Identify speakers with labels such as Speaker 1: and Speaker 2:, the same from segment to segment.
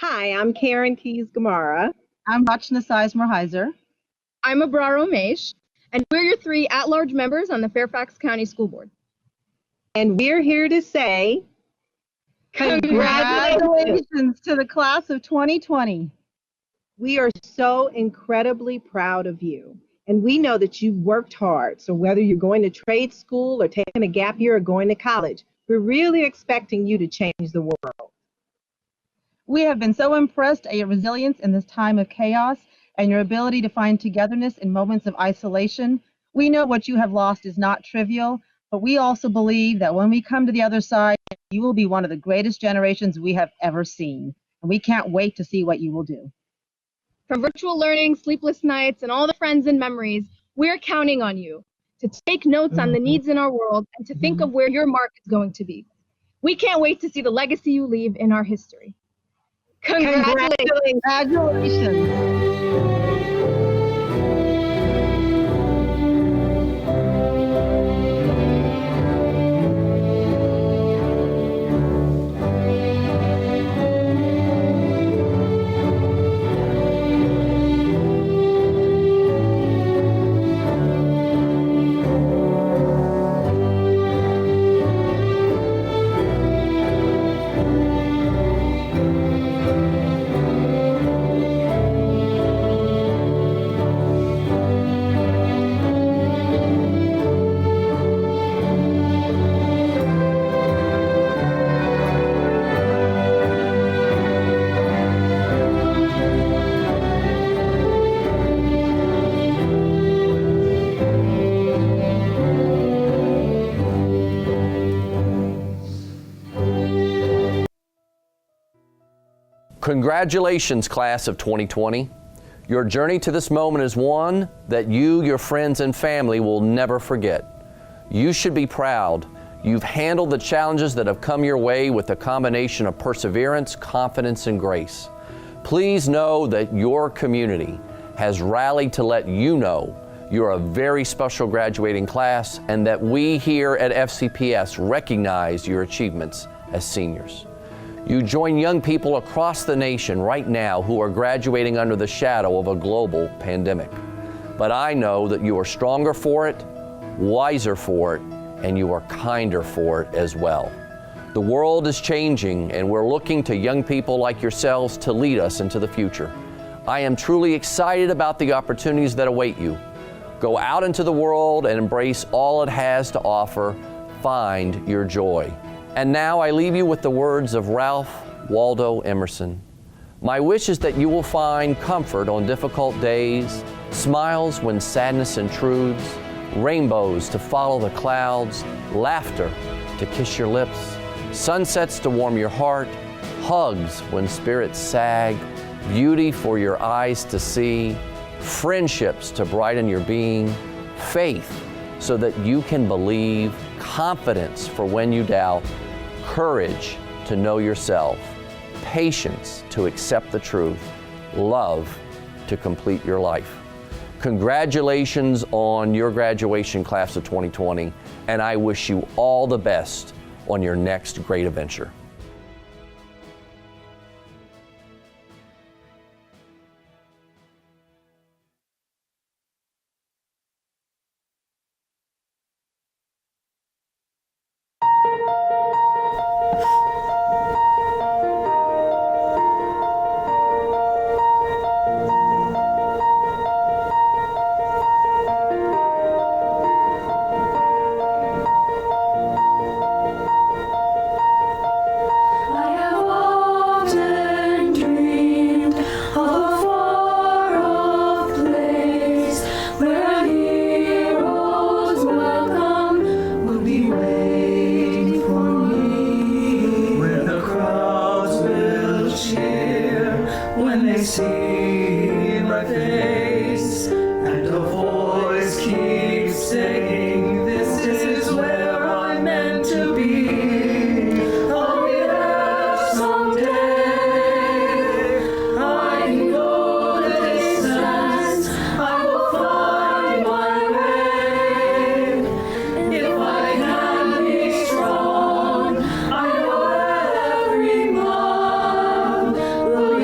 Speaker 1: Hi, I'm Karen Keys Gamara.
Speaker 2: I'm Rachna Sizemore-Heiser.
Speaker 3: I'm Abrar Omesh, and we're your three at-large members on the Fairfax County School Board.
Speaker 1: And we're here to say
Speaker 2: congratulations to the class of 2020.
Speaker 1: We are so incredibly proud of you. And we know that you worked hard. So whether you're going to trade school or taking a gap year or going to college, we're really expecting you to change the world.
Speaker 2: We have been so impressed at your resilience in this time of chaos and your ability to find togetherness in moments of isolation. We know what you have lost is not trivial, but we also believe that when we come to the other side, you will be one of the greatest generations we have ever seen. And we can't wait to see what you will do.
Speaker 3: From virtual learning, sleepless nights, and all the friends and memories, we're counting on you to take notes on the needs in our world and to think of where your mark is going to be. We can't wait to see the legacy you leave in our history.
Speaker 2: Congratulations.
Speaker 4: Congratulations, class of 2020. Your journey to this moment is one that you, your friends, and family will never forget. You should be proud. You've handled the challenges that have come your way with a combination of perseverance, confidence, and grace. Please know that your community has rallied to let you know you're a very special graduating class and that we here at FCPS recognize your achievements as seniors. You join young people across the nation right now who are graduating under the shadow of a global pandemic. But I know that you are stronger for it, wiser for it, and you are kinder for it as well. The world is changing, and we're looking to young people like yourselves to lead us into the future. I am truly excited about the opportunities that await you. Go out into the world and embrace all it has to offer. Find your joy. And now I leave you with the words of Ralph Waldo Emerson. My wish is that you will find comfort on difficult days, smiles when sadness intrudes, rainbows to follow the clouds, laughter to kiss your lips, sunsets to warm your heart, hugs when spirits sag, beauty for your eyes to see, friendships to brighten your being, faith so that you can believe, confidence for when you doubt, courage to know yourself, patience to accept the truth, love to complete your life. Congratulations on your graduation, class of 2020, and I wish you all the best on your next great adventure.
Speaker 5: See my face, and a voice keeps saying, this is where I'm meant to be. I'll be there someday. I can go the distance, I will find my way. If I can be strong, I know every month will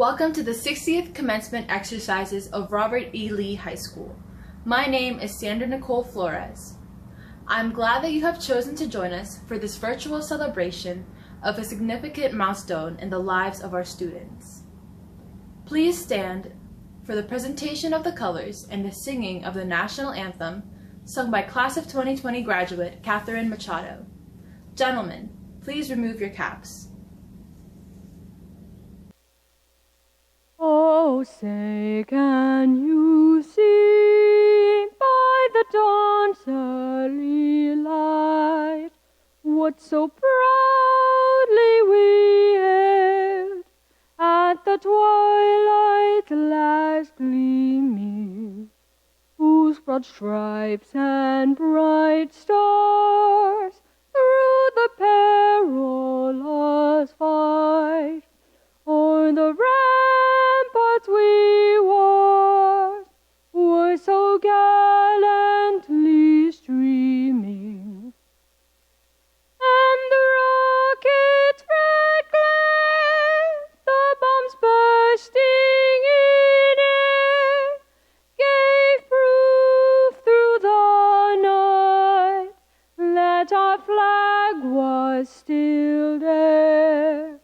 Speaker 6: Welcome to the 60th commencement exercises of Robert E. Lee High School. My name is Sandra Nicole Flores. I'm glad that you have chosen to join us for this virtual celebration of a significant milestone in the lives of our students. Please stand for the presentation of the colors and the singing of the national anthem sung by Class of 2020 graduate Catherine Machado. Gentlemen, please remove your caps.
Speaker 7: Oh, say, can you see by the dawn's early light what so proudly we hailed at the twilight's last gleaming, whose broad stripes and bright stars through the perilous fight o'er the ramparts we were so gallantly streaming, and the rocket's red glare, the bombs bursting in air, gave proof through the night that our flag was still there.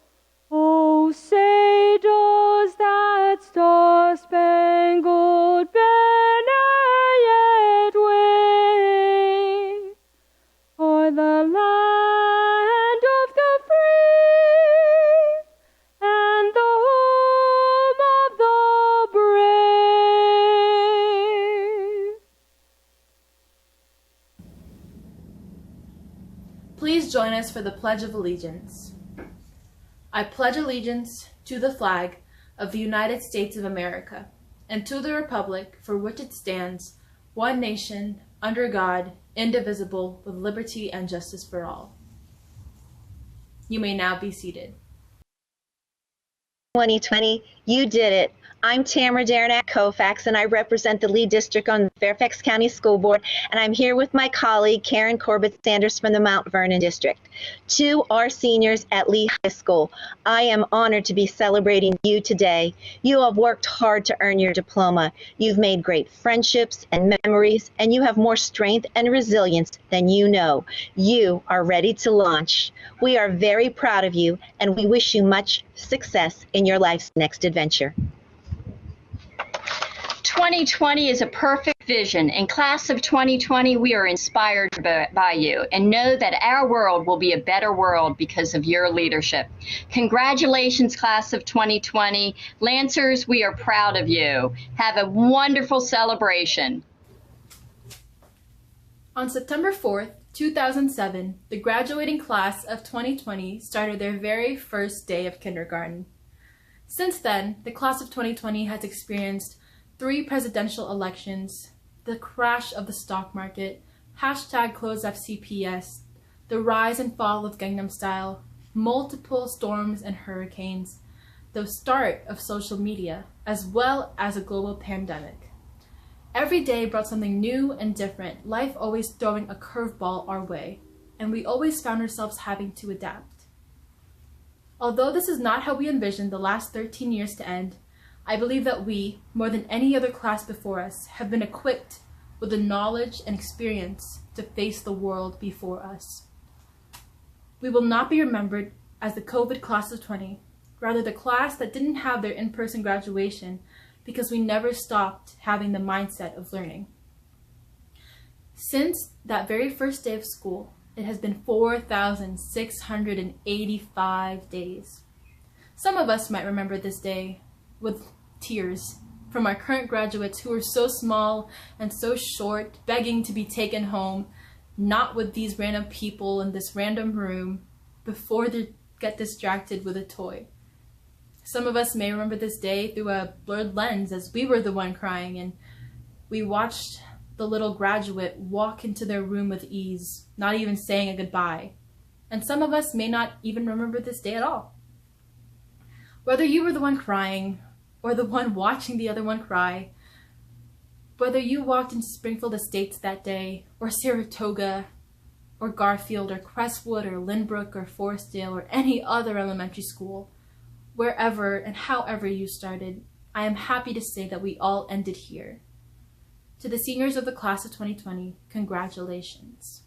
Speaker 7: Oh, say, does that star-spangled banner yet wave o'er the land of the free and the home of the brave?
Speaker 6: Please join us for the Pledge of Allegiance. I pledge allegiance to the flag of the United States of America and to the republic for which it stands, one nation, under God, indivisible, with liberty and justice for all. You may now be seated.
Speaker 8: 2020, you did it. I'm Tamara Daranack Koufax, and I represent the Lee District on the Fairfax County School Board, and I'm here with my colleague Karen Corbett Sanders from the Mount Vernon District. To our seniors at Lee High School, I am honored to be celebrating you today. You have worked hard to earn your diploma. You've made great friendships and memories, and you have more strength and resilience than you know. You are ready to launch. We are very proud of you, and we wish you much success in your life's next adventure.
Speaker 9: 2020 is a perfect vision. In Class of 2020, we are inspired by you and know that our world will be a better world because of your leadership. Congratulations, Class of 2020. Lancers, we are proud of you. Have a wonderful celebration.
Speaker 6: On September 4th, 2007, the graduating class of 2020 started their very first day of kindergarten. Since then, the class of 2020 has experienced 3 presidential elections, the crash of the stock market, #CloseFCPS, the rise and fall of Gangnam Style, multiple storms and hurricanes, the start of social media, as well as a global pandemic. Every day brought something new and different, life always throwing a curveball our way, and we always found ourselves having to adapt. Although this is not how we envisioned the last 13 years to end, I believe that we, more than any other class before us, have been equipped with the knowledge and experience to face the world before us. We will not be remembered as the COVID class of 20, rather the class that didn't have their in-person graduation because we never stopped having the mindset of learning. Since that very first day of school, it has been 4,685 days. Some of us might remember this day with tears from our current graduates who are so small and so short, begging to be taken home, not with these random people in this random room before they get distracted with a toy. Some of us may remember this day through a blurred lens as we were the one crying and we watched the little graduate walk into their room with ease, not even saying a goodbye. And some of us may not even remember this day at all. Whether you were the one crying or the one watching the other one cry, whether you walked into Springfield Estates that day, or Saratoga, or Garfield, or Crestwood, or Lynbrook, or Forestdale, or any other elementary school, wherever and however you started, I am happy to say that we all ended here. To the seniors of the class of 2020, congratulations.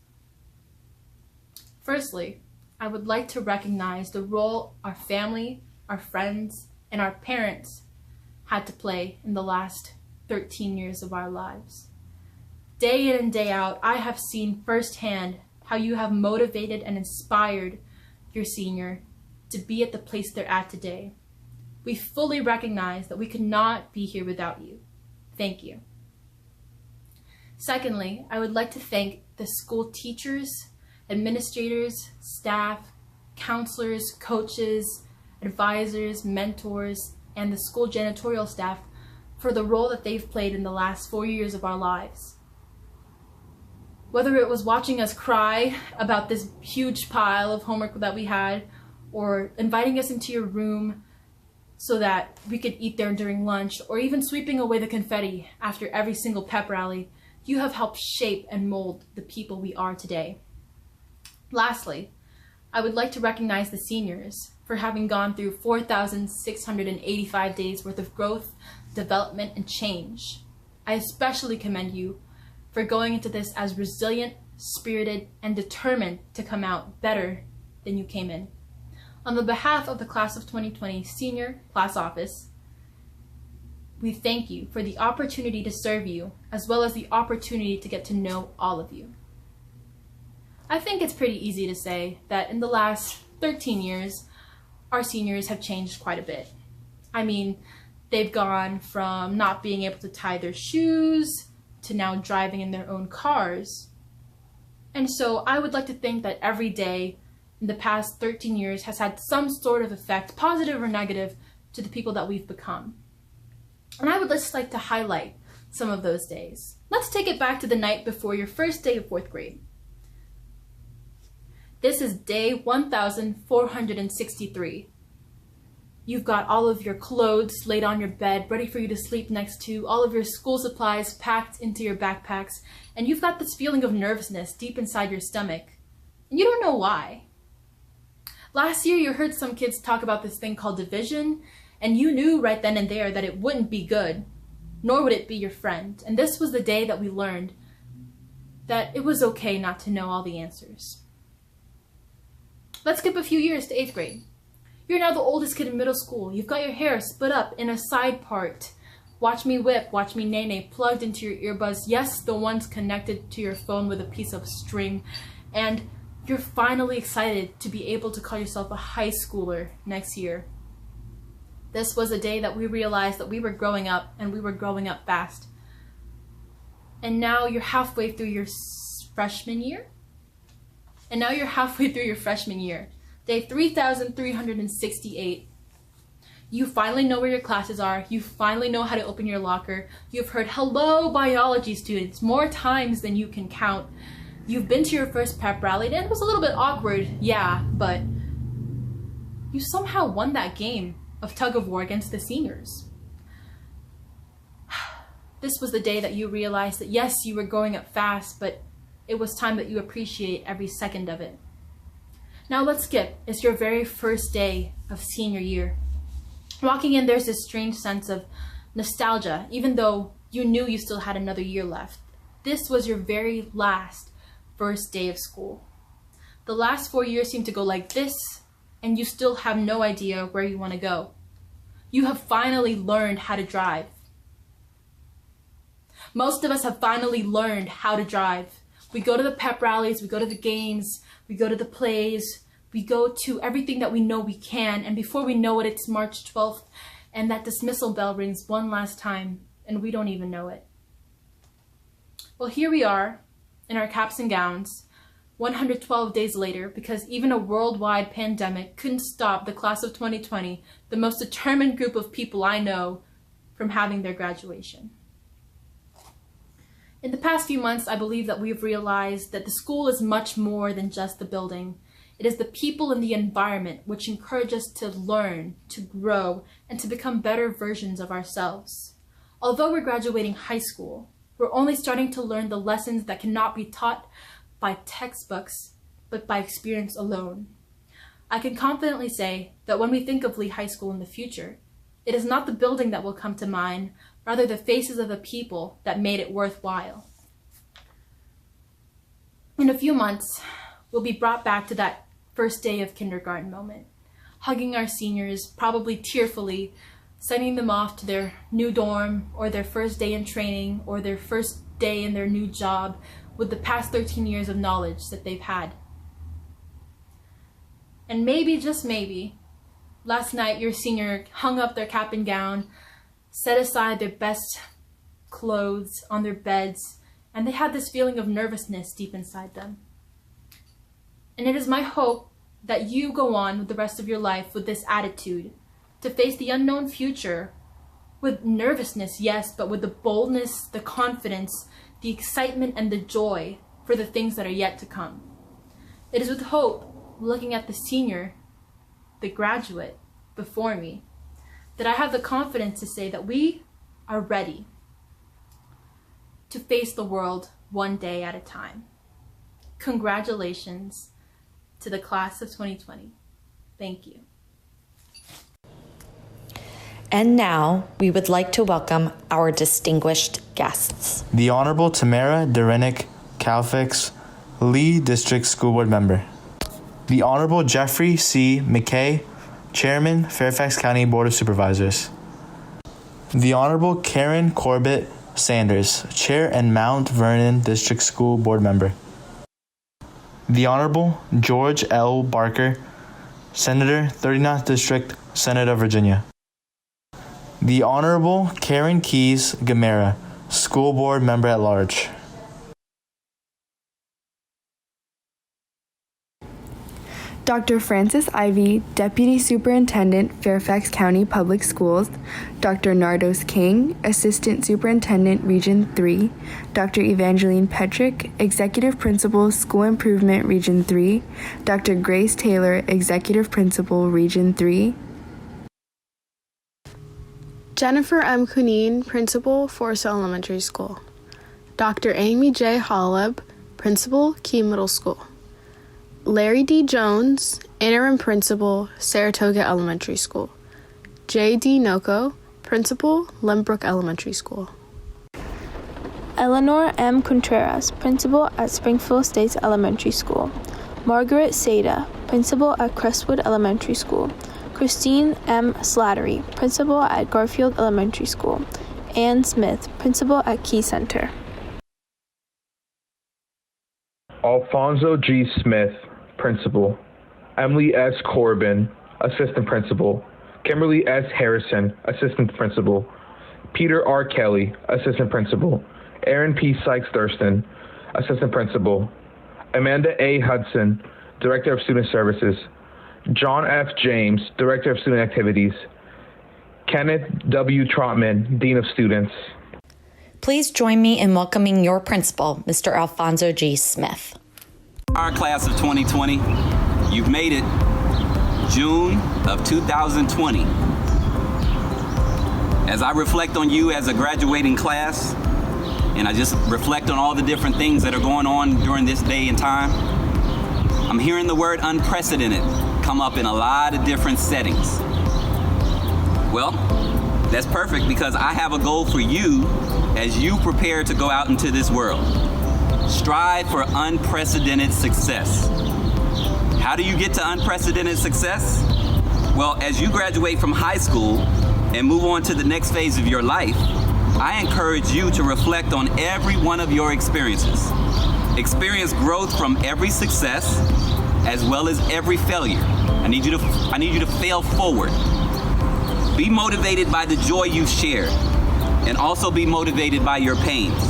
Speaker 6: Firstly, I would like to recognize the role our family, our friends, and our parents had to play in the last 13 years of our lives. Day in and day out, I have seen firsthand how you have motivated and inspired your senior to be at the place they're at today. We fully recognize that we could not be here without you. Thank you. Secondly, I would like to thank the school teachers, administrators, staff, counselors, coaches, advisors, mentors, and the school janitorial staff for the role that they've played in the last 4 years of our lives. Whether it was watching us cry about this huge pile of homework that we had, or inviting us into your room so that we could eat there during lunch, or even sweeping away the confetti after every single pep rally, you have helped shape and mold the people we are today. Lastly, I would like to recognize the seniors for having gone through 4,685 days worth of growth, development, and change. I especially commend you for going into this as resilient, spirited, and determined to come out better than you came in. On the behalf of the Class of 2020 Senior Class Office, we thank you for the opportunity to serve you, as well as the opportunity to get to know all of you. I think it's pretty easy to say that in the last 13 years, our seniors have changed quite a bit. I mean, they've gone from not being able to tie their shoes to now driving in their own cars. And so I would like to think that every day in the past 13 years has had some sort of effect, positive or negative, to the people that we've become. And I would just like to highlight some of those days. Let's take it back to the night before your first day of 4th grade. This is day 1463. You've got all of your clothes laid on your bed, ready for you to sleep next to, all of your school supplies packed into your backpacks, and you've got this feeling of nervousness deep inside your stomach, and you don't know why. Last year, you heard some kids talk about this thing called division, and you knew right then and there that it wouldn't be good, nor would it be your friend. And this was the day that we learned that it was okay not to know all the answers. Let's skip a few years to 8th grade. You're now the oldest kid in middle school. You've got your hair split up in a side part. Watch Me Whip, Watch Me Nay Nay plugged into your earbuds. Yes, the ones connected to your phone with a piece of string. And you're finally excited to be able to call yourself a high schooler next year. This was a day that we realized that we were growing up, and we were growing up fast. And now you're halfway through your freshman year? Day 3,368. You finally know where your classes are. You finally know how to open your locker. You've heard hello biology students more times than you can count. You've been to your first pep rally, and it was a little bit awkward, yeah, but you somehow won that game of tug of war against the seniors. This was the day that you realized that yes, you were growing up fast, but it was time that you appreciate every second of it. Now let's skip. It's your very first day of senior year. Walking in, there's this strange sense of nostalgia, even though you knew you still had another year left. This was your very last first day of school. The last 4 years seem to go like this, and you still have no idea where you want to go. You have finally learned how to drive. Most of us have finally learned how to drive. We go to the pep rallies, we go to the games, we go to the plays, we go to everything that we know we can, and before we know it, it's March 12th, and that dismissal bell rings one last time, and we don't even know it. Well, here we are, in our caps and gowns, 112 days later, because even a worldwide pandemic couldn't stop the class of 2020, the most determined group of people I know, from having their graduation. In the past few months, I believe that we've realized that the school is much more than just the building. It is the people and the environment which encourage us to learn, to grow, and to become better versions of ourselves. Although we're graduating high school, we're only starting to learn the lessons that cannot be taught by textbooks, but by experience alone. I can confidently say that when we think of Lee High School in the future, it is not the building that will come to mind, rather the faces of the people that made it worthwhile. In a few months, we'll be brought back to that first day of kindergarten moment, hugging our seniors, probably tearfully, sending them off to their new dorm or their first day in training or their first day in their new job with the past 13 years of knowledge that they've had. And maybe, just maybe, last night your senior hung up their cap and gown, set aside their best clothes on their beds, and they had this feeling of nervousness deep inside them. And it is my hope that you go on with the rest of your life with this attitude, to face the unknown future with nervousness, yes, but with the boldness, the confidence, the excitement, and the joy for the things that are yet to come. It is with hope, looking at the senior, the graduate before me, that I have the confidence to say that we are ready to face the world one day at a time. Congratulations to the class of 2020. Thank you.
Speaker 10: And now, we would like to welcome our distinguished guests.
Speaker 11: The Honorable Tamara Derenick Kalfix, Lee District School Board Member. The Honorable Jeffrey C. McKay, Chairman, Fairfax County Board of Supervisors. The Honorable Karen Corbett Sanders, Chair and Mount Vernon District School Board Member. The Honorable George L. Barker, Senator, 39th District, Senate of Virginia. The Honorable Karen Keys Gamera, School Board Member at Large.
Speaker 12: Dr. Francis Ivey, Deputy Superintendent, Fairfax County Public Schools. Dr. Nardos King, Assistant Superintendent, Region 3. Dr. Evangeline Petrick, Executive Principal, School Improvement, Region 3. Dr. Grace Taylor, Executive Principal, Region 3.
Speaker 13: Jennifer M. Cuneen, Principal, Forest Elementary School. Dr. Amy J. Holleb, Principal, Key Middle School. Larry D. Jones, Interim Principal, Saratoga Elementary School. J. D. Noko, Principal, Lembrook Elementary School.
Speaker 14: Eleanor M. Contreras, Principal at Springfield Estates Elementary School. Margaret Seda, Principal at Crestwood Elementary School. Christine M. Slattery, Principal at Garfield Elementary School. Ann Smith, Principal at Key Center.
Speaker 15: Alfonso G. Smith, Principal. Emily S. Corbin, Assistant Principal. Kimberly S. Harrison, Assistant Principal. Peter R. Kelly, Assistant Principal. Aaron P. Sykes-Thurston, Assistant Principal. Amanda A. Hudson, Director of Student Services. John F. James, Director of Student Activities. Kenneth W. Trotman, Dean of Students.
Speaker 10: Please join me in welcoming your principal, Mr. Alfonso G. Smith.
Speaker 16: Our class of 2020, you've made it. June of 2020. As I reflect on you as a graduating class, and I just reflect on all the different things that are going on during this day and time, I'm hearing the word unprecedented come up in a lot of different settings. Well, that's perfect because I have a goal for you as you prepare to go out into this world. Strive for unprecedented success. How do you get to unprecedented success? Well, as you graduate from high school and move on to the next phase of your life, I encourage you to reflect on every one of your experiences. Experience growth from every success as well as every failure. I need you to fail forward. Be motivated by the joy you've shared and also be motivated by your pains.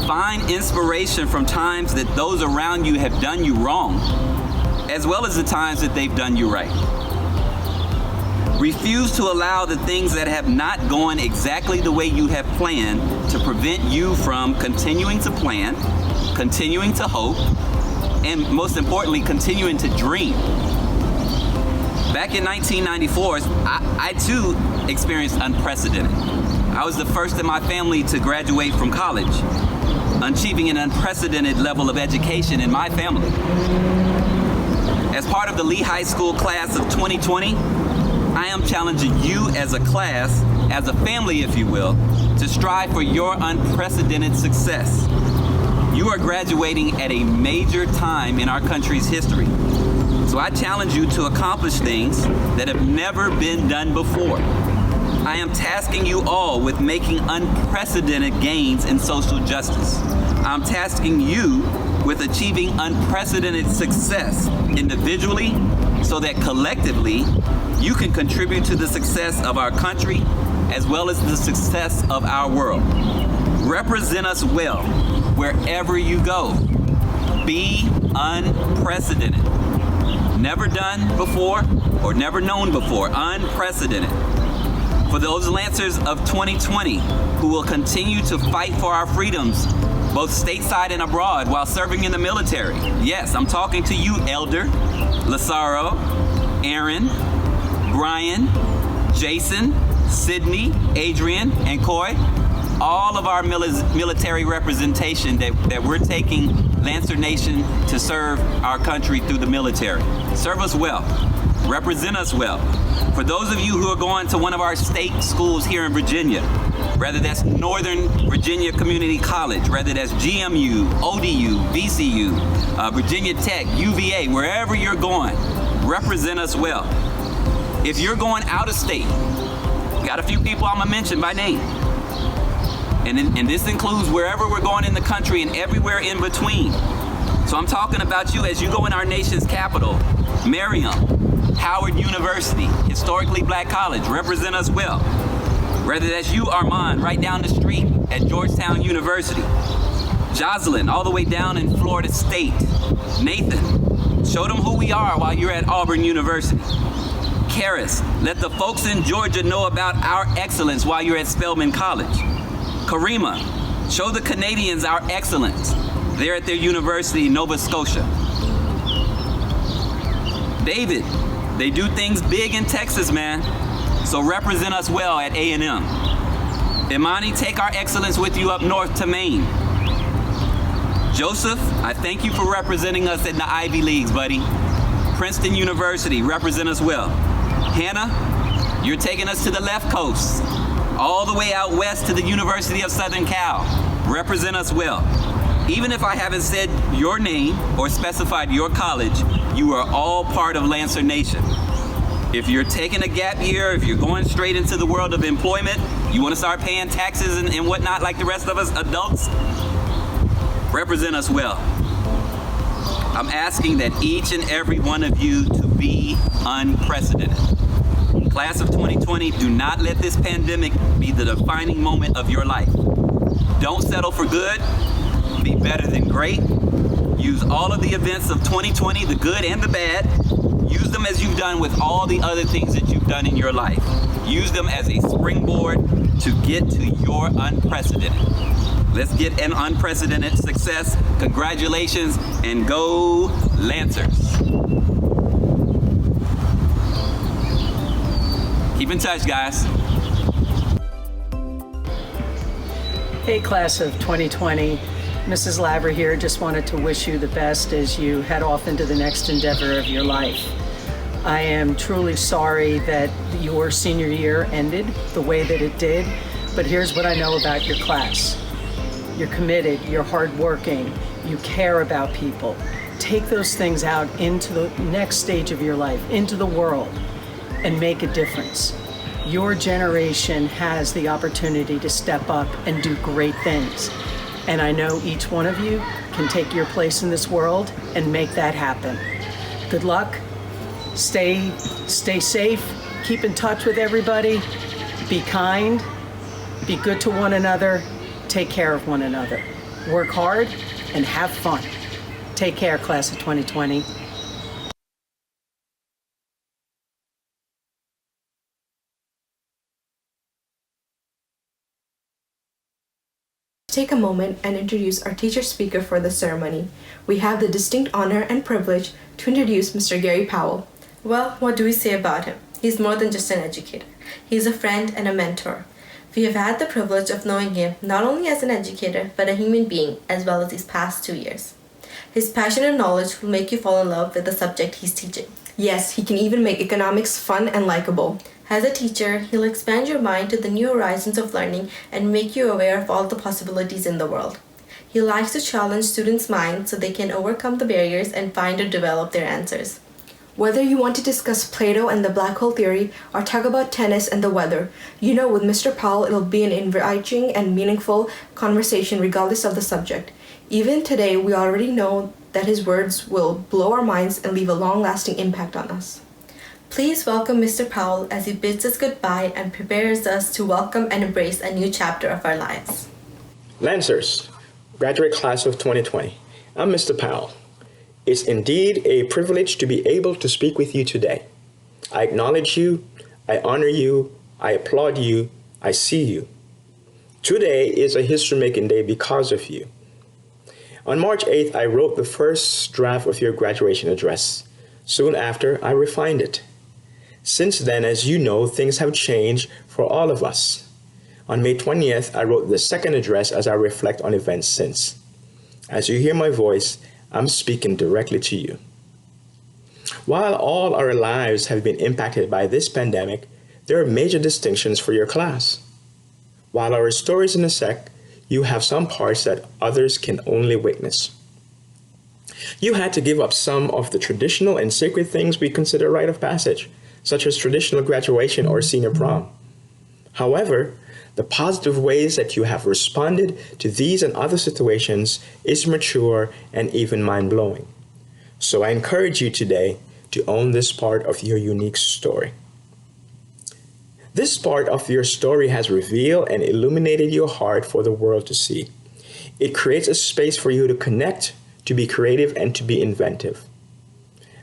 Speaker 16: Find inspiration from times that those around you have done you wrong, as well as the times that they've done you right. Refuse to allow the things that have not gone exactly the way you have planned to prevent you from continuing to plan, continuing to hope, and most importantly, continuing to dream. Back in 1994, I too experienced unprecedented. I was the first in my family to graduate from college, achieving an unprecedented level of education in my family. As part of the Lee High School class of 2020, I am challenging you as a class, as a family if you will, to strive for your unprecedented success. You are graduating at a major time in our country's history. So I challenge you to accomplish things that have never been done before. I am tasking you all with making unprecedented gains in social justice. I'm tasking you with achieving unprecedented success individually so that collectively you can contribute to the success of our country as well as the success of our world. Represent us well wherever you go. Be unprecedented. Never done before or never known before. Unprecedented. For those Lancers of 2020 who will continue to fight for our freedoms, both stateside and abroad while serving in the military. Yes, I'm talking to you, Elder, Lazaro, Aaron, Brian, Jason, Sydney, Adrian, and Coy. All of our military representation that we're taking Lancer Nation to serve our country through the military. Serve us well. Represent us well. For those of you who are going to one of our state schools here in Virginia, whether that's Northern Virginia Community College, whether that's GMU, ODU, VCU, Virginia Tech, UVA, wherever you're going, represent us well. If you're going out of state, got a few people I'm gonna mention by name. And this includes wherever we're going in the country and everywhere in between. So I'm talking about you as you go in our nation's capital, Merriam, Howard University, historically black college, represent us well. Whether that's you, Armand, right down the street at Georgetown University. Jocelyn, all the way down in Florida State. Nathan, show them who we are while you're at Auburn University. Karis, let the folks in Georgia know about our excellence while you're at Spelman College. Karima, show the Canadians our excellence. They're at their university in Nova Scotia. David, they do things big in Texas, man. So represent us well at A&M. Imani, take our excellence with you up north to Maine. Joseph, I thank you for representing us in the Ivy Leagues, buddy. Princeton University, represent us well. Hannah, you're taking us to the left coast, all the way out west to the University of Southern Cal. Represent us well. Even if I haven't said your name or specified your college, you are all part of Lancer Nation. If you're taking a gap year, if you're going straight into the world of employment, you want to start paying taxes and whatnot like the rest of us adults, represent us well. I'm asking that each and every one of you to be unprecedented. Class of 2020, do not let this pandemic be the defining moment of your life. Don't settle for good. Be better than great. Use all of the events of 2020, the good and the bad. Use them as you've done with all the other things that you've done in your life. Use them as a springboard to get to your unprecedented. Let's get an unprecedented success. Congratulations and go Lancers. Keep in touch, guys.
Speaker 17: Hey, class of 2020. Mrs. Laver here. Just wanted to wish you the best as you head off into the next endeavor of your life. I am truly sorry that your senior year ended the way that it did, but here's what I know about your class. You're committed, you're hardworking, you care about people. Take those things out into the next stage of your life, into the world, and make a difference. Your generation has the opportunity to step up and do great things. And I know each one of you can take your place in this world and make that happen. Good luck. Stay safe. Keep in touch with everybody. Be kind. Be good to one another. Take care of one another. Work hard and have fun. Take care, class of 2020.
Speaker 12: Take a moment and introduce our teacher speaker for the ceremony. We have the distinct honor and privilege to introduce Mr. Gary Powell. Well, what do we say about him? He's more than just an educator. He's a friend and a mentor. We have had the privilege of knowing him not only as an educator, but a human being, as well as these past 2 years. His passion and knowledge will make you fall in love with the subject he's teaching. Yes, he can even make economics fun and likable. As a teacher, he'll expand your mind to the new horizons of learning and make you aware of all the possibilities in the world. He likes to challenge students' minds so they can overcome the barriers and find or develop their answers. Whether you want to discuss Plato and the black hole theory or talk about tennis and the weather, you know with Mr. Powell it'll be an enriching and meaningful conversation regardless of the subject. Even today, we already know that his words will blow our minds and leave a long-lasting impact on us. Please welcome Mr. Powell as he bids us goodbye and prepares us to welcome and embrace a new chapter of our lives.
Speaker 18: Lancers, graduate class of 2020, I'm Mr. Powell. It's indeed a privilege to be able to speak with you today. I acknowledge you, I honor you, I applaud you, I see you. Today is a history-making day because of you. On March 8th, I wrote the first draft of your graduation address. Soon after, I refined it. Since then, as you know, things have changed for all of us. On May 20th, I wrote the second address as I reflect on events since. As you hear my voice, I'm speaking directly to you. While all our lives have been impacted by this pandemic, there are major distinctions for your class. While our stories intersect, you have some parts that others can only witness. You had to give up some of the traditional and sacred things we consider rite of passage, such as traditional graduation or senior prom. However, the positive ways that you have responded to these and other situations is mature and even mind-blowing. So I encourage you today to own this part of your unique story. This part of your story has revealed and illuminated your heart for the world to see. It creates a space for you to connect, to be creative, and to be inventive.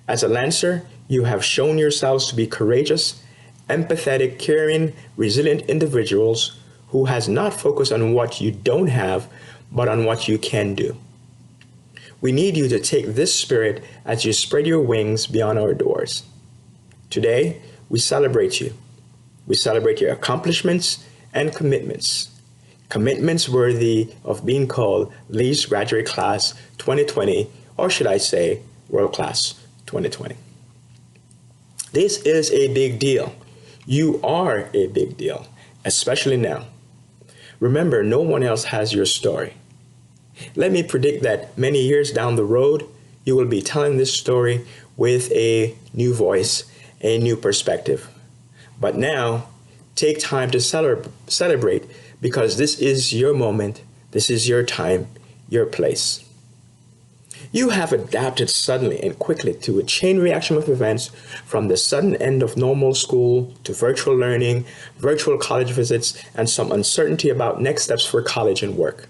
Speaker 18: As a Lancer, you have shown yourselves to be courageous, empathetic, caring, resilient individuals who has not focused on what you don't have, but on what you can do. We need you to take this spirit as you spread your wings beyond our doors. Today, we celebrate you. We celebrate your accomplishments and commitments. Commitments worthy of being called Lee's Graduate Class 2020, or should I say, World Class 2020. This is a big deal. You are a big deal, especially now. Remember, no one else has your story. Let me predict that many years down the road, you will be telling this story with a new voice, a new perspective. But now, take time to celebrate because this is your moment, this is your time, your place. You have adapted suddenly and quickly to a chain reaction of events from the sudden end of normal school to virtual learning, virtual college visits, and some uncertainty about next steps for college and work.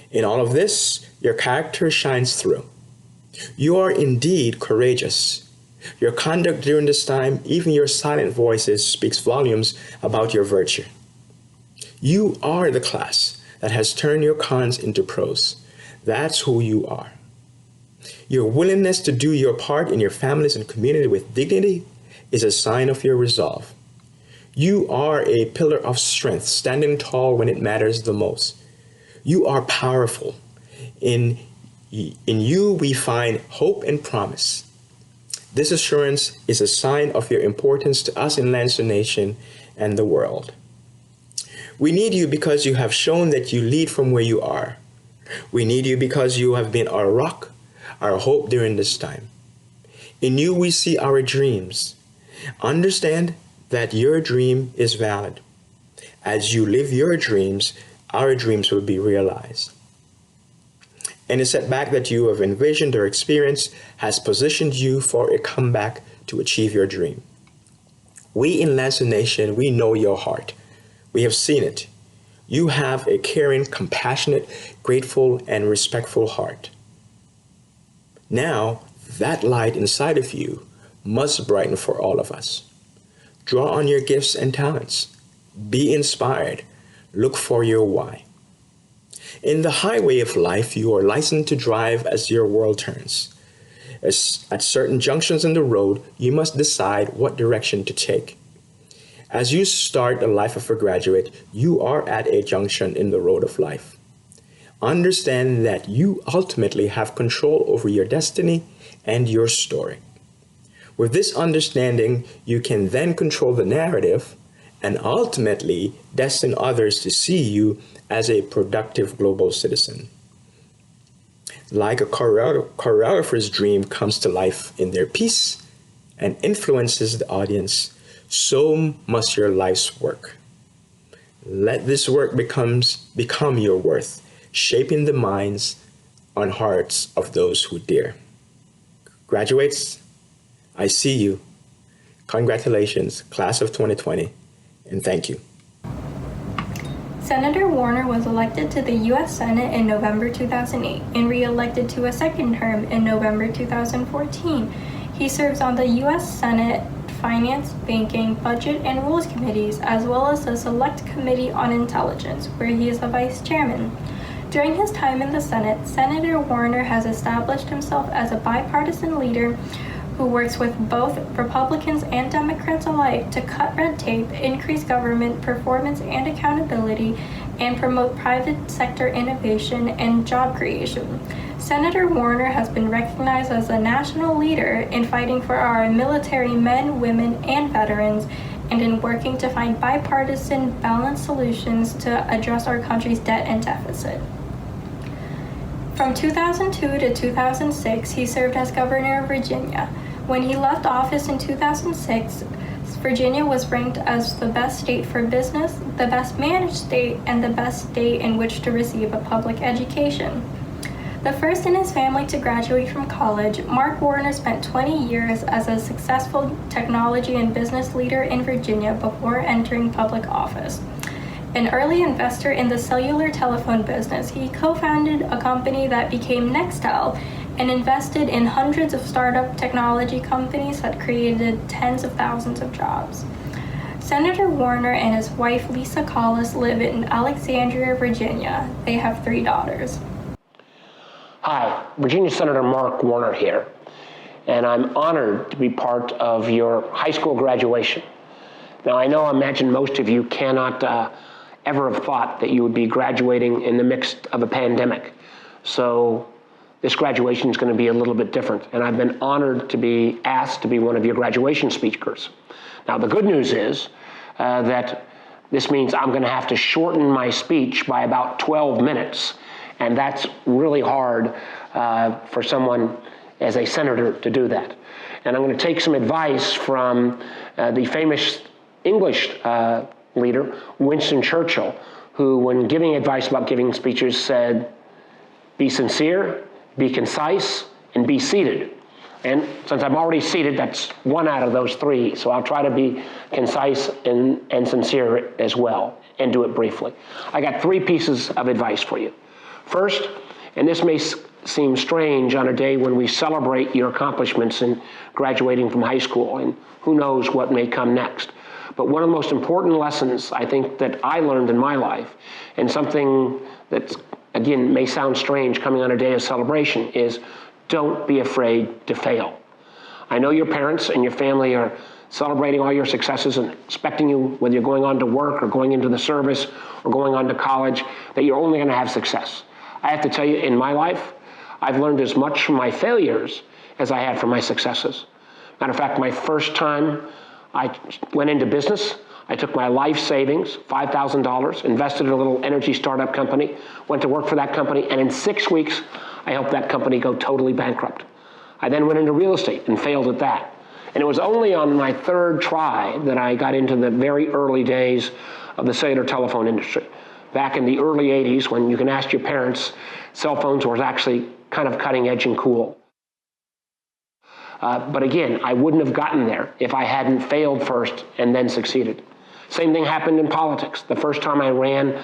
Speaker 18: In all of this, your character shines through. You are indeed courageous. Your conduct during this time, even your silent voices, speaks volumes about your virtue. You are the class that has turned your cons into pros. That's who you are. Your willingness to do your part in your families and community with dignity is a sign of your resolve. You are a pillar of strength, standing tall when it matters the most. You are powerful. In you, we find hope and promise. This assurance is a sign of your importance to us in Lancer Nation and the world. We need you because you have shown that you lead from where you are. We need you because you have been our rock, our hope during this time. In you, we see our dreams. Understand that your dream is valid. As you live your dreams, our dreams will be realized. Any setback that you have envisioned or experienced has positioned you for a comeback to achieve your dream. We in Lancer Nation, we know your heart. We have seen it. You have a caring, compassionate, grateful, and respectful heart. Now, that light inside of you must brighten for all of us. Draw on your gifts and talents. Be inspired. Look for your why. In the highway of life, you are licensed to drive as your world turns. At certain junctions in the road, you must decide what direction to take. As you start the life of a graduate, you are at a junction in the road of life. understand that you ultimately have control over your destiny and your story. With this understanding, you can then control the narrative and ultimately destine others to see you as a productive global citizen. Like a choreographer's dream comes to life in their piece and influences the audience, so must your life's work. Let this work become your worth, shaping the minds and hearts of those who dare. Graduates, I see you. Congratulations, class of 2020, and thank you.
Speaker 19: Senator Warner was elected to the U.S. Senate in November 2008 and re-elected to a second term in November 2014. He serves on the U.S. Senate Finance, Banking, Budget, and Rules Committees, as well as the Select Committee on Intelligence, where he is the vice chairman. During his time in the Senate, Senator Warner has established himself as a bipartisan leader who works with both Republicans and Democrats alike to cut red tape, increase government performance and accountability, and promote private sector innovation and job creation. Senator Warner has been recognized as a national leader in fighting for our military men, women, and veterans, and in working to find bipartisan, balanced solutions to address our country's debt and deficit. From 2002 to 2006, he served as governor of Virginia. When he left office in 2006, Virginia was ranked as the best state for business, the best managed state, and the best state in which to receive a public education. The first in his family to graduate from college, Mark Warner spent 20 years as a successful technology and business leader in Virginia before entering public office. An early investor in the cellular telephone business, he co-founded a company that became Nextel and invested in hundreds of startup technology companies that created tens of thousands of jobs. Senator Warner and his wife Lisa Collis live in Alexandria, Virginia. They have 3 daughters.
Speaker 20: Hi, Virginia Senator Mark Warner here, and I'm honored to be part of your high school graduation. Now, I imagine most of you cannot ever have thought that you would be graduating in the midst of a pandemic. So this graduation is going to be a little bit different, and I've been honored to be asked to be one of your graduation speakers. Now, the good news is that this means I'm going to have to shorten my speech by about 12 minutes. And that's really hard for someone as a senator to do that. And I'm going to take some advice from the famous English leader, Winston Churchill, who, when giving advice about giving speeches, said, be sincere, be concise, and be seated. And since I'm already seated, that's 1 out of those 3. So I'll try to be concise and sincere as well, and do it briefly. I got 3 pieces of advice for you. First, and this may seem strange on a day when we celebrate your accomplishments in graduating from high school, and who knows what may come next. But one of the most important lessons I think that I learned in my life, and something that, again, may sound strange coming on a day of celebration, is don't be afraid to fail. I know your parents and your family are celebrating all your successes and expecting you, whether you're going on to work or going into the service or going on to college, that you're only going to have success. I have to tell you, in my life, I've learned as much from my failures as I have from my successes. Matter of fact, my first time I went into business, I took my life savings, $5,000, invested in a little energy startup company, went to work for that company, and in 6 weeks, I helped that company go totally bankrupt. I then went into real estate and failed at that. And it was only on my 3rd try that I got into the very early days of the cellular telephone industry. Back in the early 80s, when you can ask your parents, cell phones were actually kind of cutting edge and cool. But again, I wouldn't have gotten there if I hadn't failed first and then succeeded. Same thing happened in politics. The first time I ran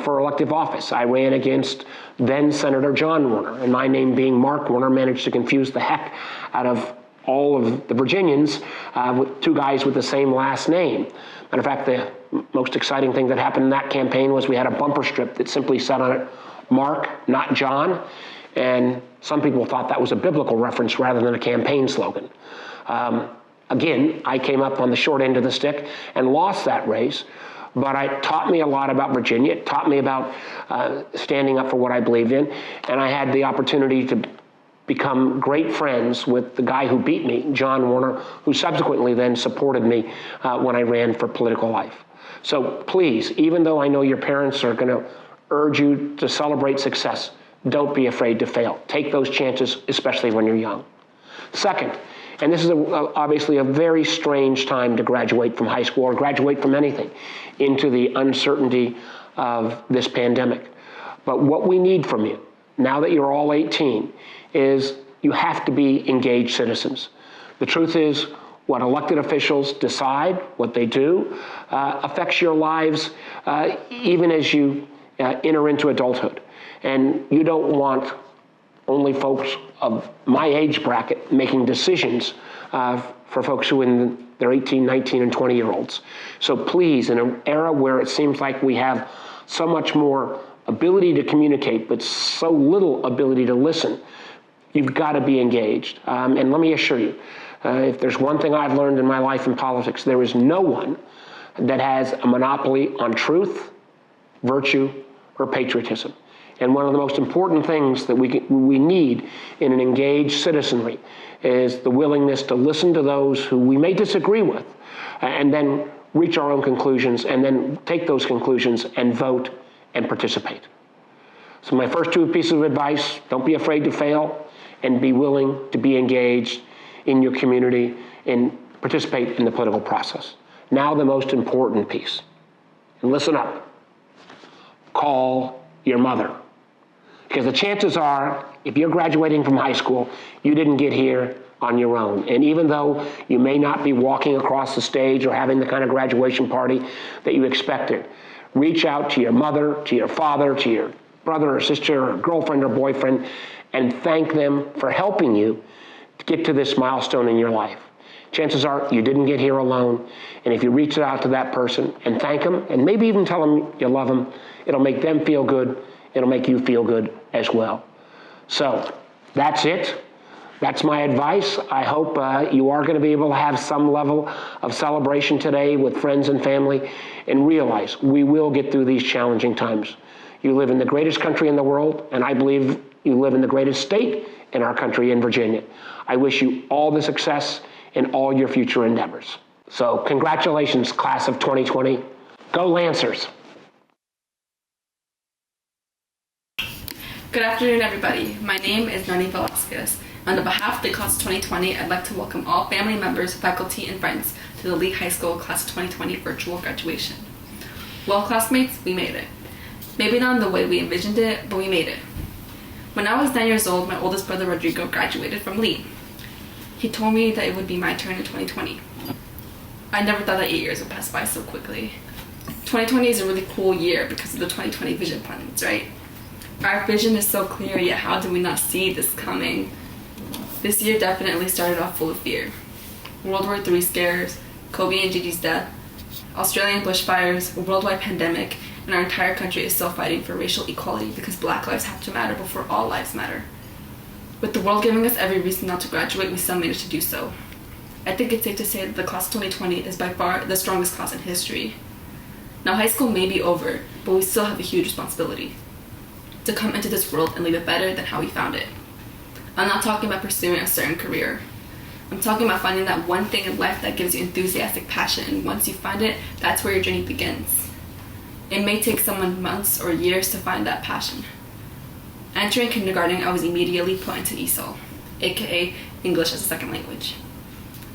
Speaker 20: for elective office, I ran against then Senator John Warner, and my name being Mark Warner managed to confuse the heck out of all of the Virginians with 2 guys with the same last name. Matter of fact, the most exciting thing that happened in that campaign was we had a bumper strip that simply said on it, Mark, not John. And some people thought that was a biblical reference rather than a campaign slogan. Again, I came up on the short end of the stick and lost that race. but it taught me a lot about Virginia. It taught me about standing up for what I believed in, and I had the opportunity to become great friends with the guy who beat me, John Warner, who subsequently then supported me when I ran for political life. So please, even though I know your parents are going to urge you to celebrate success, don't be afraid to fail. Take those chances, especially when you're young. Second, and this is obviously a very strange time to graduate from high school or graduate from anything into the uncertainty of this pandemic. But what we need from you, now that you're all 18, is you have to be engaged citizens. The truth is, what elected officials decide, what they do, affects your lives even as you enter into adulthood. And you don't want only folks of my age bracket making decisions for folks who are in their 18, 19, and 20-year-olds. So please, in an era where it seems like we have so much more ability to communicate, but so little ability to listen, you've got to be engaged. And let me assure you, if there's one thing I've learned in my life in politics, there is no one that has a monopoly on truth, virtue, or patriotism. And one of the most important things that we need in an engaged citizenry is the willingness to listen to those who we may disagree with, and then reach our own conclusions, and then take those conclusions and vote and participate. So my first two pieces of advice: don't be afraid to fail, and be willing to be engaged in your community and participate in the political process. Now the most important piece, and listen up: call your mother. Because the chances are, if you're graduating from high school, you didn't get here on your own. And even though you may not be walking across the stage or having the kind of graduation party that you expected, reach out to your mother, to your father, to your brother or sister or girlfriend or boyfriend, and thank them for helping you to get to this milestone in your life. Chances are you didn't get here alone. And if you reach out to that person and thank them, and maybe even tell them you love them, it'll make them feel good. It'll make you feel good as well. So that's it. That's my advice. I hope you are going to be able to have some level of celebration today with friends and family, and realize we will get through these challenging times. You live in the greatest country in the world, and I believe you live in the greatest state in our country, in Virginia. I wish you all the success in all your future endeavors. So congratulations, class of 2020. Go Lancers.
Speaker 21: Good afternoon, everybody. My name is Nani Velasquez. On behalf of the class of 2020, I'd like to welcome all family members, faculty, and friends to the Lee High School class of 2020 virtual graduation. Well, classmates, we made it. Maybe not in the way we envisioned it, but we made it. When I was 9 years old, my oldest brother Rodrigo graduated from Lee. He told me that it would be my turn in 2020. I never thought that 8 years would pass by so quickly. 2020 is a really cool year because of the 2020 vision plans, right? Our vision is so clear, yet how did we not see this coming? This year definitely started off full of fear. World War III scares, Kobe and Gigi's death, Australian bushfires, a worldwide pandemic, and our entire country is still fighting for racial equality because Black lives have to matter before all lives matter. With the world giving us every reason not to graduate, we still managed to do so. I think it's safe to say that the class of 2020 is by far the strongest class in history. Now, high school may be over, but we still have a huge responsibility to come into this world and leave it better than how we found it. I'm not talking about pursuing a certain career. I'm talking about finding that one thing in life that gives you enthusiastic passion, and once you find it, that's where your journey begins. It may take someone months or years to find that passion. Entering kindergarten, I was immediately put into ESOL, aka English as a Second Language.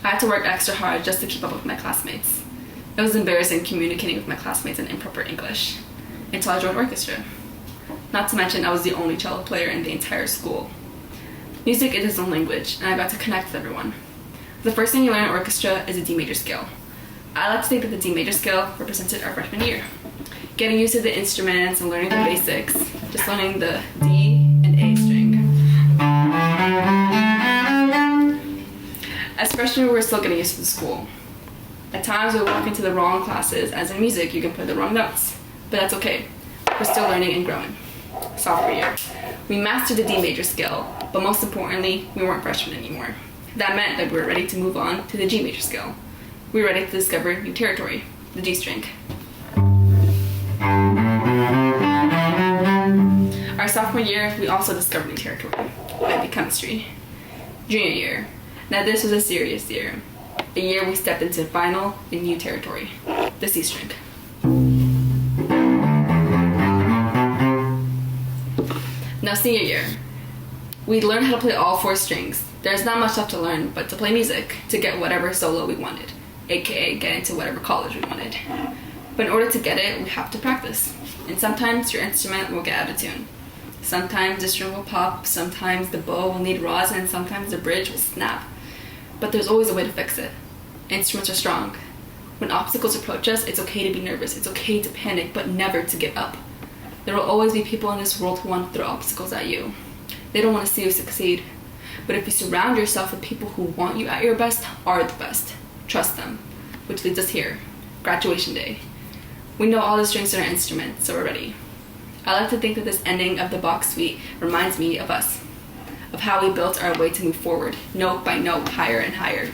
Speaker 21: I had to work extra hard just to keep up with my classmates. It was embarrassing communicating with my classmates in improper English, until I joined orchestra. Not to mention, I was the only cello player in the entire school. Music is its own language, and I got to connect with everyone. The first thing you learn in orchestra is a D major scale. I like to think that the D major scale represented our freshman year. Getting used to the instruments and learning the basics, just learning the D and A string. As freshmen, we were still getting used to the school. At times, we would walk into the wrong classes, as in music, you can play the wrong notes. But that's okay. We're still learning and growing. Sophomore year, we mastered the D major scale, but most importantly, we weren't freshmen anymore. That meant that we were ready to move on to the G major scale. We were ready to discover new territory, the G string. sophomore year, we also discovered new territory, IB chemistry. Junior year. Now this was a serious year. A year we stepped into final and new territory, the C string. Now senior year. We learned how to play all 4 strings. There's not much left to learn, but to play music, to get whatever solo we wanted, aka get into whatever college we wanted. But in order to get it, we have to practice. And sometimes your instrument will get out of tune. Sometimes the string will pop, sometimes the bow will need rosin, sometimes the bridge will snap. But there's always a way to fix it. Instruments are strong. When obstacles approach us, it's okay to be nervous, it's okay to panic, but never to give up. There will always be people in this world who want to throw obstacles at you. They don't want to see you succeed. But if you surround yourself with people who want you at your best, are the best, trust them. Which leads us here, graduation day. We know all the strings in our instrument, so we're ready. I like to think that this ending of the Bach suite reminds me of us, of how we built our way to move forward, note by note, higher and higher.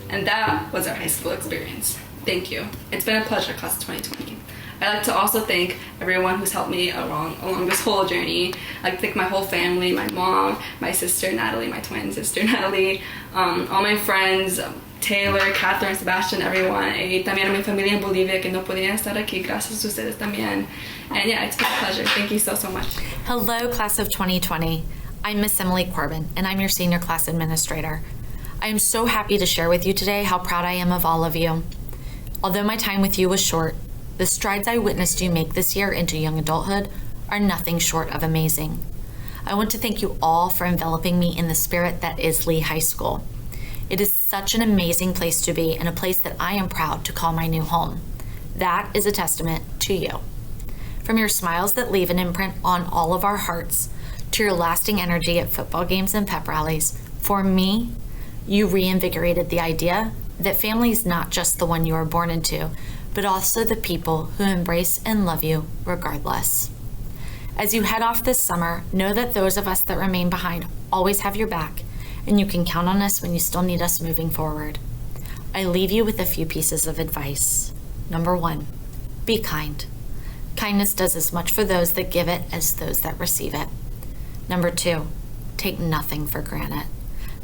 Speaker 21: And that was our high school experience. Thank you. It's been a pleasure, class of 2020. I'd like to also thank everyone who's helped me along this whole journey. I'd like to thank my whole family, my mom, my sister Natalie, my twin sister Natalie, all my friends, Taylor, Catherine, Sebastian, everyone, y también a mi familia en Bolivia que no podían estar aquí, gracias a ustedes también. And yeah, it's been a pleasure. Thank you so much.
Speaker 10: Hello, class of 2020. I'm Miss Emily Corbin, and I'm your senior class administrator. I am so happy to share with you today how proud I am of all of you. Although my time with you was short, the strides I witnessed you make this year into young adulthood are nothing short of amazing. I want to thank you all for enveloping me in the spirit that is Lee High School. It is such an amazing place to be and a place that I am proud to call my new home. That is a testament to you. From your smiles that leave an imprint on all of our hearts, to your lasting energy at football games and pep rallies, for me, you reinvigorated the idea that family is not just the one you are born into, but also the people who embrace and love you regardless. As you head off this summer, know that those of us that remain behind always have your back, and you can count on us when you still need us moving forward. I leave you with a few pieces of advice. Number 1, be kind. Kindness does as much for those that give it as those that receive it. Number 2, take nothing for granted.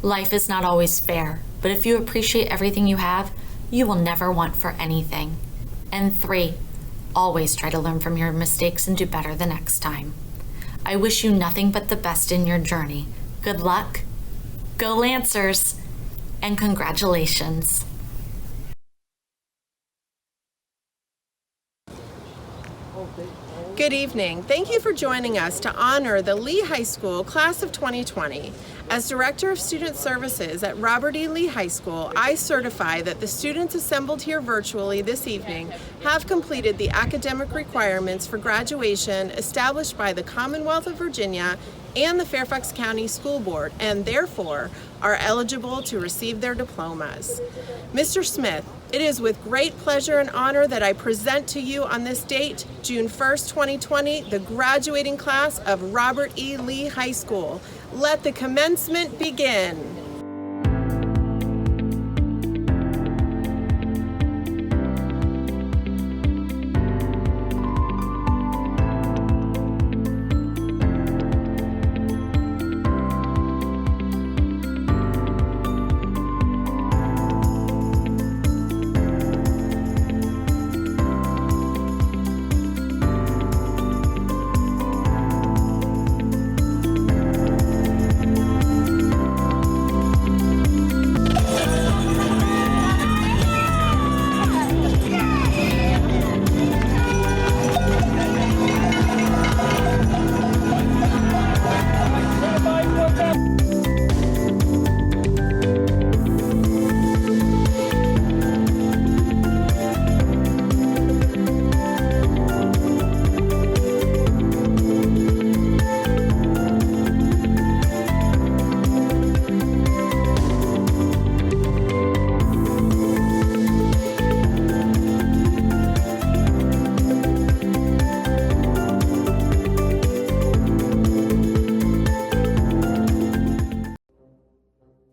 Speaker 10: Life is not always fair, but if you appreciate everything you have, you will never want for anything. And 3, always try to learn from your mistakes and do better the next time. I wish you nothing but the best in your journey. Good luck, go Lancers, and congratulations.
Speaker 1: Good evening. Thank you for joining us to honor the Lee High School Class of 2020. As Director of Student Services at Robert E. Lee High School, I certify that the students assembled here virtually this evening have completed the academic requirements for graduation established by the Commonwealth of Virginia and the Fairfax County School Board, and therefore are eligible to receive their diplomas. Mr. Smith, it is with great pleasure and honor that I present to you on this date, June 1st, 2020, the graduating class of Robert E. Lee High School. Let the commencement begin.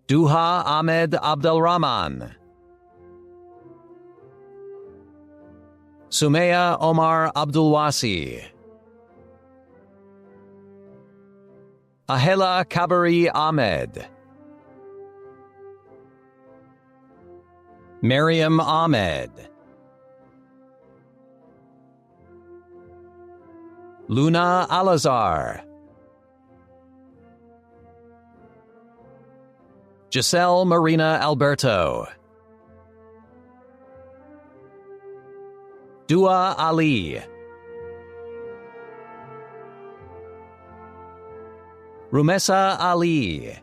Speaker 3: Duha Ahmed Abdelrahman, Sumaya Omar Abdulwasi, Ahela Kabari Ahmed, Mariam Ahmed, Luna Alazar, Giselle Marina Alberto, Dua Ali, Rumesa Ali,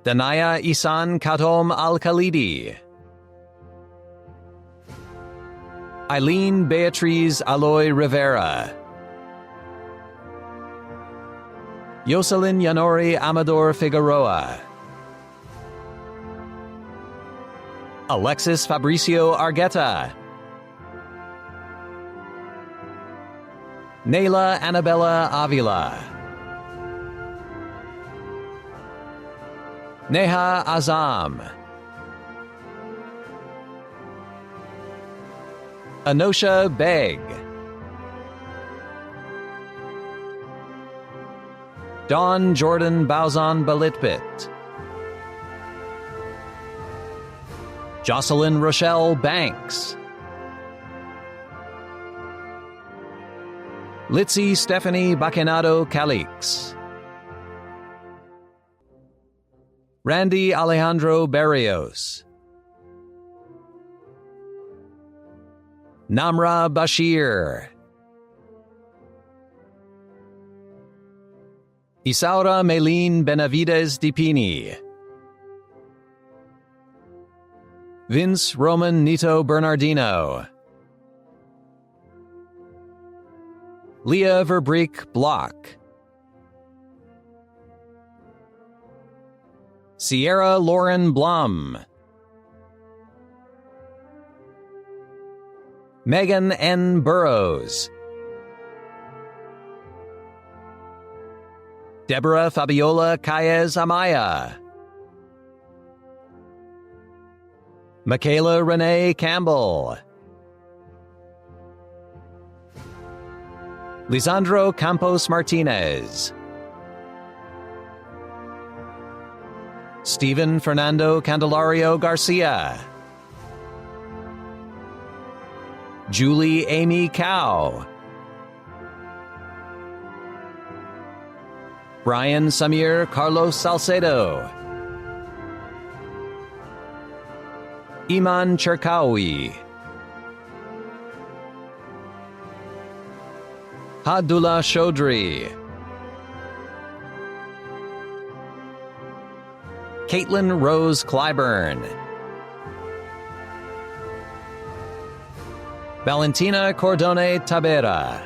Speaker 3: Danaya Isan Katom Al-Khalidi, Eileen Beatriz Aloy Rivera, Yoselin Yanori Amador Figueroa, Alexis Fabricio Argueta, Nayla Annabella Avila, Neha Azam, Anosha Beg, Dawn Jordan Bauzon Balitbit, Jocelyn Rochelle Banks, Litzy Stephanie Bacanado Calix, Randy Alejandro Barrios, Namra Bashir, Isaura Melin Benavides Dipini, Vince Roman Nito Bernardino, Leah Verbriek Block, Sierra Lauren Blum, Megan N. Burrows, Deborah Fabiola Caez Amaya, Michaela Renee Campbell, Lisandro Campos Martinez, Stephen Fernando Candelario Garcia, Julie Amy Cow, Brian Samir Carlos Salcedo, Iman Cherkawi, Hadullah Chaudhry, Caitlin Rose Clyburn, Valentina Cordone Tabera,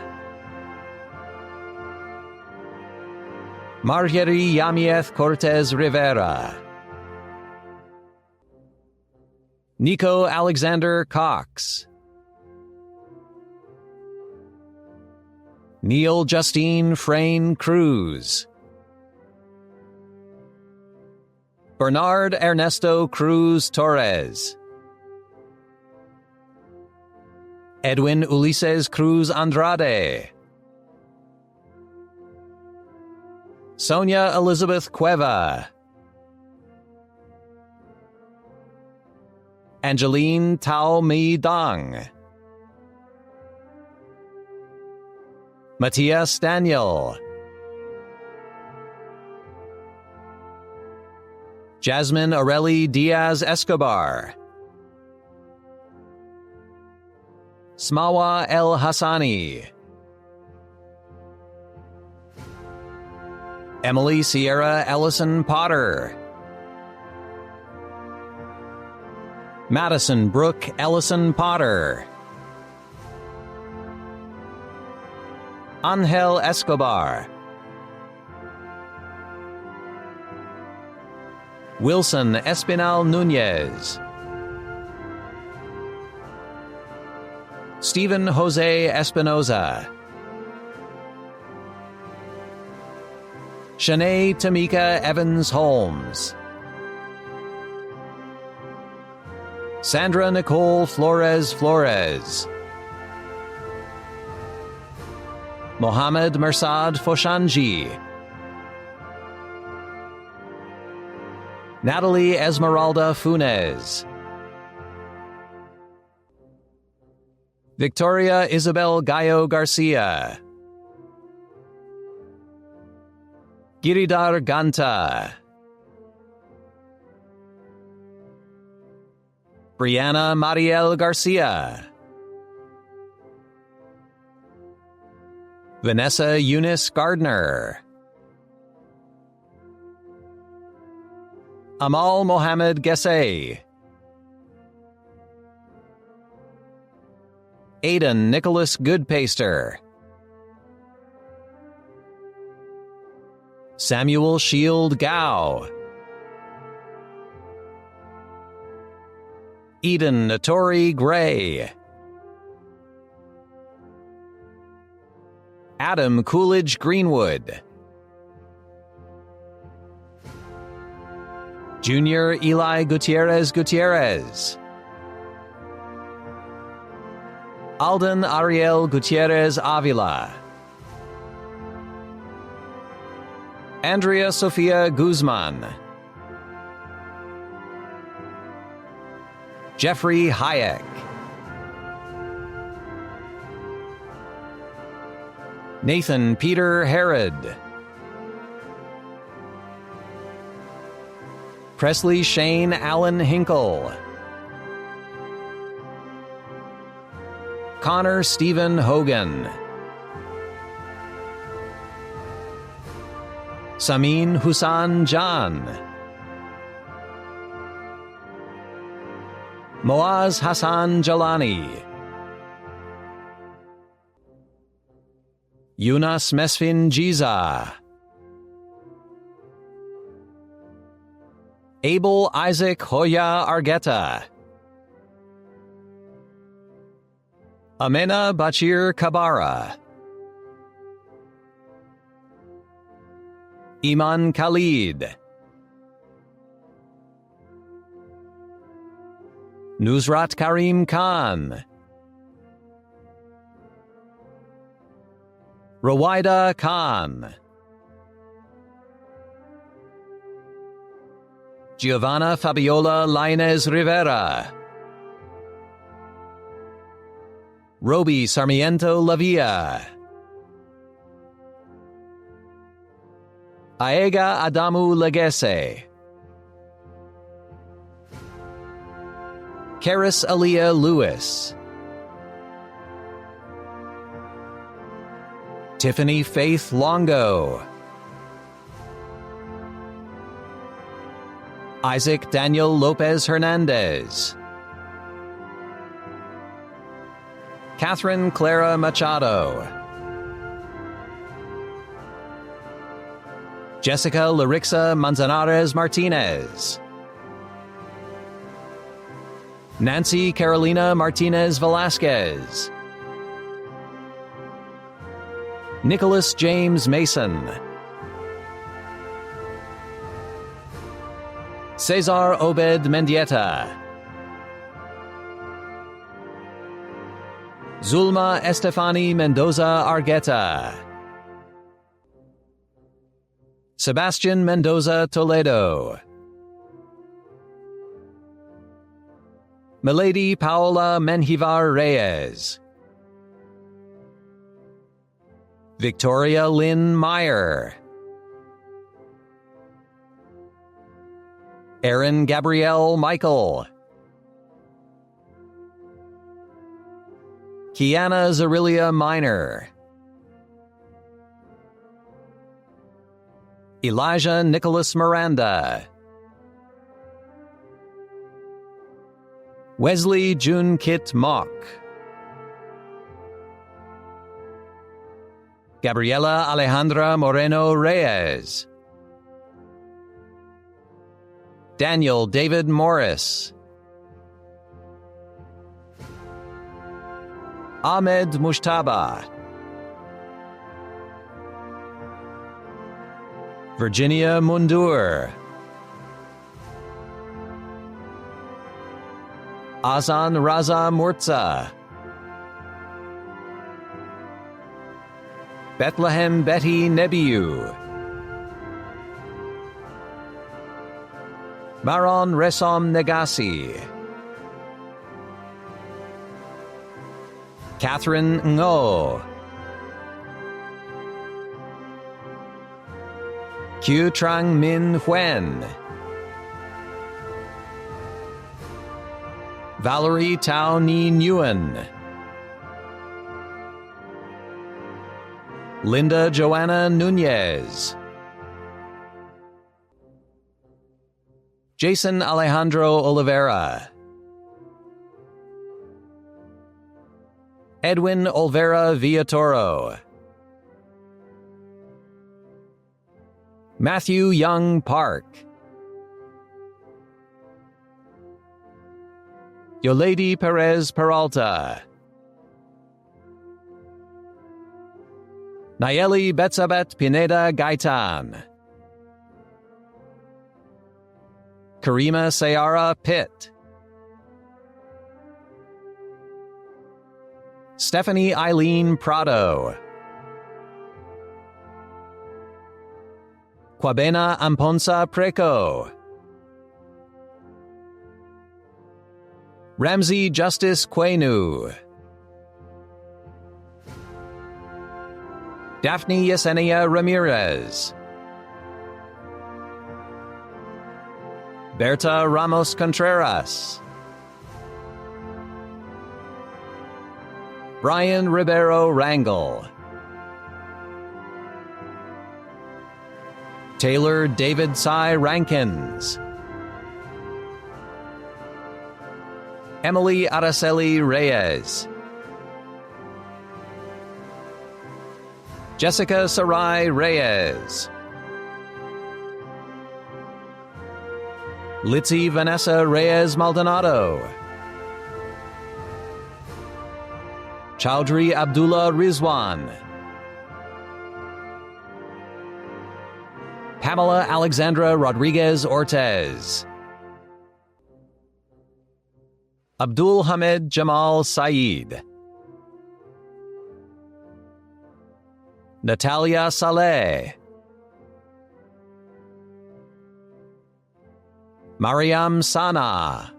Speaker 3: Marjorie Yamieth Cortez Rivera, Nico Alexander Cox, Neil Justine Frayne Cruz, Bernard Ernesto Cruz Torres, Edwin Ulises Cruz Andrade, Sonia Elizabeth Cueva, Angeline Tao Mi Dong, Matthias Daniel, Jasmine Areli Diaz Escobar, Smawa El Hassani, Emily Sierra Ellison Potter, Madison Brooke Ellison Potter, Angel Escobar, Wilson Espinal Nunez, Stephen Jose Espinoza, Shanae Tamika Evans Holmes. Sandra Nicole Flores Flores. Mohammed Mersad Foshanji. Natalie Esmeralda Funes. Victoria Isabel Gallo Garcia. Giridhar Ganta. Brianna Mariel Garcia. Vanessa Eunice Gardner. Amal Mohammed Gessay. Aidan Nicholas Goodpaster. Samuel Shield Gao. Eden Notori Gray. Adam Coolidge Greenwood. Junior Eli Gutierrez Gutierrez. Alden Ariel Gutierrez Avila. Andrea Sofia Guzman. Jeffrey Hayek. Nathan Peter Herod. Presley Shane Allen Hinkle. Connor Stephen Hogan. Samin Hussan Jan. Moaz Hassan Jalani. Yunus Mesfin Jiza. Abel Isaac Hoya Argueta. Amena Bachir Kabara. Iman Khalid. Nusrat Karim Khan. Rawaida Khan. Giovanna Fabiola Lainez Rivera. Roby Sarmiento Lavia. Aega Adamu Legese. Karis Aliyah Lewis. Tiffany Faith Longo. Isaac Daniel Lopez Hernandez. Catherine Clara Machado. Jessica Larixa Manzanares Martinez. Nancy Carolina Martinez Velasquez. Nicholas James Mason. Cesar Obed Mendieta. Zulma Estefani Mendoza Argueta. Sebastian Mendoza Toledo. Milady Paola Menjivar Reyes. Victoria Lynn Meyer. Erin Gabrielle Michael. Kiana Zarilia Minor. Elijah Nicholas Miranda. Wesley June Kit Mock. Gabriela Alejandra Moreno Reyes. Daniel David Morris. Ahmed Mushtaba. Virginia Mundur, Azan Raza Murza, Bethlehem Betty Nebiu, Maron Resom Negasi, Catherine Ngo, Q Trang Min Huen, Valerie Tao Ni Nguyen, Linda Joanna Nunez, Jason Alejandro Oliveira, Edwin Olvera Villatoro, Matthew Young Park, Yolady Perez Peralta, Nayeli Betsabet Pineda Gaitan, Karima Sayara Pitt, Stephanie Eileen Prado, Kwabena Amponsa Preco, Ramsey Justice Quenu, Daphne Yesenia Ramirez, Berta Ramos Contreras, Brian Ribeiro Rangel, Taylor David Cy Rankins, Emily Araceli Reyes, Jessica Sarai Reyes, Litzy Vanessa Reyes Maldonado, Chowdhury Abdullah Rizwan, Pamela Alexandra Rodriguez Ortez, Abdul Hamed Jamal Saeed, Natalia Saleh, Mariam Sana,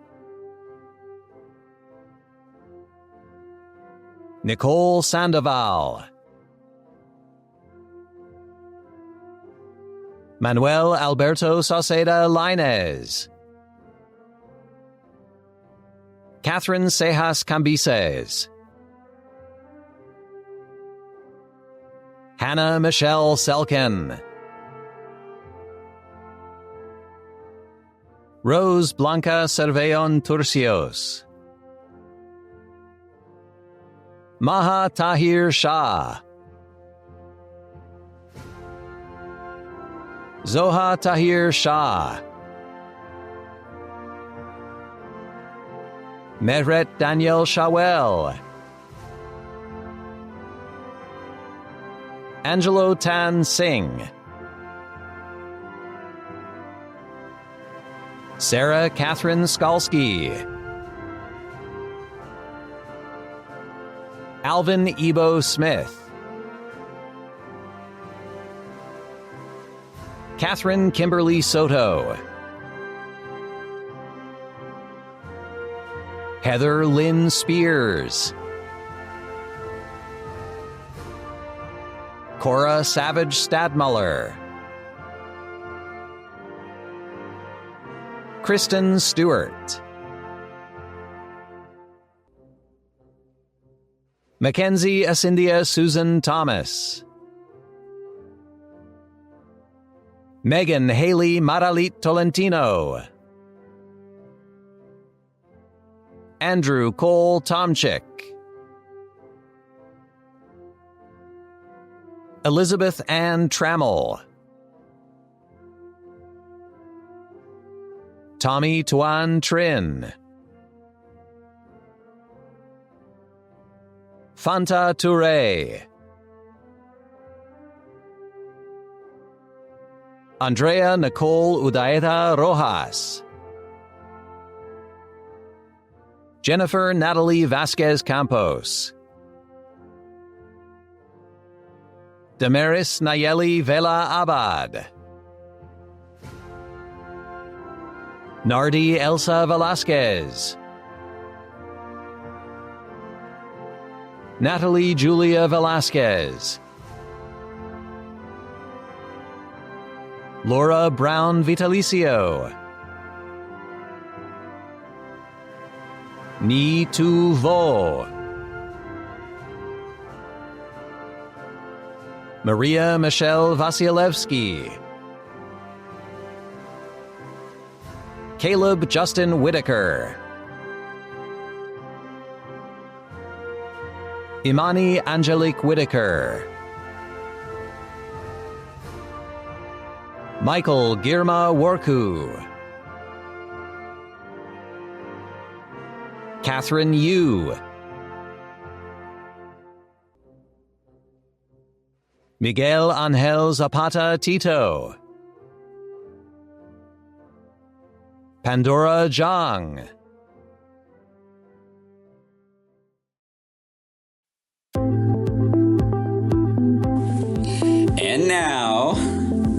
Speaker 3: Nicole Sandoval, Manuel Alberto Sauceda Lainez, Catherine Cejas Cambises, Hannah Michelle Selkin, Rose Blanca Cervellon Turcios, Maha Tahir Shah, Zoha Tahir Shah, Mehret Daniel Shawel, Angelo Tan Singh, Sarah Catherine Skalski, Alvin Ebo Smith, Catherine Kimberly Soto, Heather Lynn Spears, Cora Savage Stadmuller, Kristen Stewart, Mackenzie Acindia Susan Thomas, Megan Haley Maralit Tolentino, Andrew Cole Tomchick, Elizabeth Ann Trammell, Tommy Tuan Trin, Fanta Touré, Andrea Nicole Udaeta Rojas. Jennifer Natalie Vasquez Campos. Damaris Nayeli Vela Abad. Nardi Elsa Velasquez. Natalie Julia Velasquez. Laura Brown Vitalicio. Ni Tu Vo. Maria Michelle Vasilevsky. Caleb Justin Whitaker. Imani Angelique Whitaker. Michael Girma Worku. Catherine Yu. Miguel Angel Zapata Tito. Pandora Zhang.
Speaker 16: And now,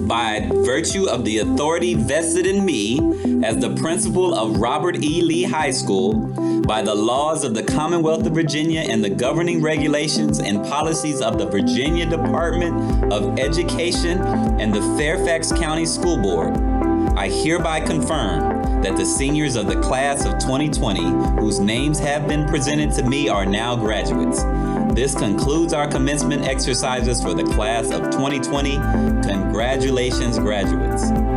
Speaker 16: by virtue of the authority vested in me as the principal of Robert E. Lee High School, by the laws of the Commonwealth of Virginia and the governing regulations and policies of the Virginia Department of Education and the Fairfax County School Board, I hereby confirm that the seniors of the class of 2020, whose names have been presented to me, are now graduates. This concludes our commencement exercises for the class of 2020. Congratulations, graduates.